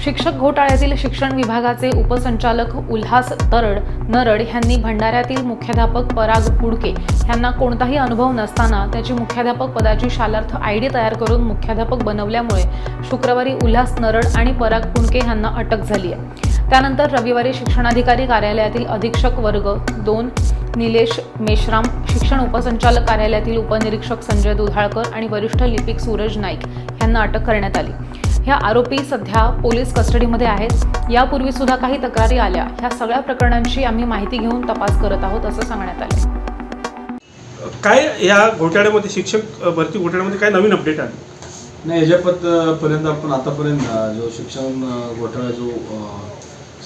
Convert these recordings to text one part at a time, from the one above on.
शिक्षक घोटाळ्यातील शिक्षण विभागाचे उपसंचालक उल्हास नरड यांनी भंडाऱ्यातील मुख्याध्यापक पराग पुडके यांना कोणताही अनुभव नसताना त्याची मुख्याध्यापक पदाची शालार्थ आयडी तयार करून मुख्याध्यापक बनवल्यामुळे शुक्रवारी उल्हास नरड आणि पराग पुडके यांना अटक झाली आहे। त्यानंतर रविवारी शिक्षणाधिकारी कार्यालयातील अधीक्षक वर्ग 2 निलेश मेश्राम, शिक्षण उपसंचालक कार्यालयातील उपनिरीक्षक संजय दुधाळकर आणि वरिष्ठ लिपिक सूरज नाईक यांना अटक करण्यात आली। ह्या आरोपी सध्या पोलीस कस्टडीमध्ये आहेत। यापूर्वी सुद्धा काही तक्रारी आल्या। ह्या सगळ्या प्रकरणांची आम्ही माहिती घेऊन तपास करत आहोत असं सांगण्यात आले। काय या घोटाळ्यामध्ये शिक्षक भरती घोटाळ्यामध्ये काय नवीन अपडेट आले? नाही, याच्यापर्यंत आपण आतापर्यंत जो शिक्षण घोटाळा जो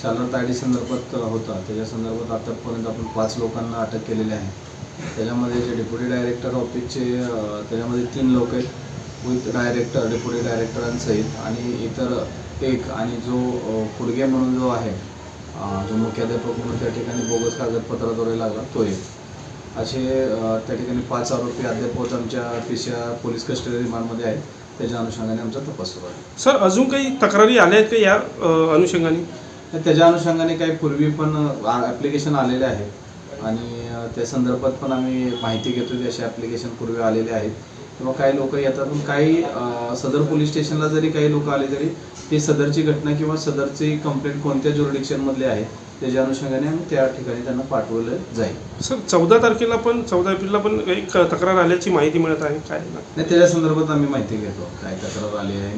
शालार्थ आय डी संदर्भात होता त्याच्या संदर्भात आतापर्यंत आपण 5 लोकांना अटक केलेली आहे। त्याच्यामध्ये जे डेप्युटी डायरेक्टर ऑफिसचे त्याच्यामध्ये 3 लोक आहेत, विथ डायरेक्टर डेप्युटी डायरेक्टरांसहित आणि इतर एक, आणि जो पुडगे म्हणून जो आहे जो मुख्याध्यापक म्हणून त्या ठिकाणी बोगस कागदपत्राद्वारे लागला तो एक, असे त्या ठिकाणी 5 आरोपी अद्याप आमच्या PCR पोलीस कस्टडी रिमांडमध्ये आहेत। त्याच्या अनुषंगाने आमचा तपास सुरू आहे। सर, अजून काही तक्रारी आल्या आहेत का या अनुषंगाने? त्याच्या अनुषंगाने काही पूर्वी पण ॲप्लिकेशन आलेले आहेत आणि त्या संदर्भात पण आम्ही माहिती घेतो की असे ॲप्लिकेशन पूर्वी आलेले आहेत किंवा काही लोक येतात। पण काही सदर पोलीस स्टेशनला जरी काही लोक आले तरी ती सदरची घटना किंवा सदरची कंप्लेंट कोणत्या ज्युरिडिक्शनमधली आहे त्याच्या अनुषंगाने आम्ही त्या ठिकाणी त्यांना पाठवलं जाईल। सर, 14 एप्रिलला पण एक तक्रार आल्याची माहिती मिळत आहे, काय नाही त्याच्या संदर्भात आम्ही माहिती घेतो काय तक्रार आली आहे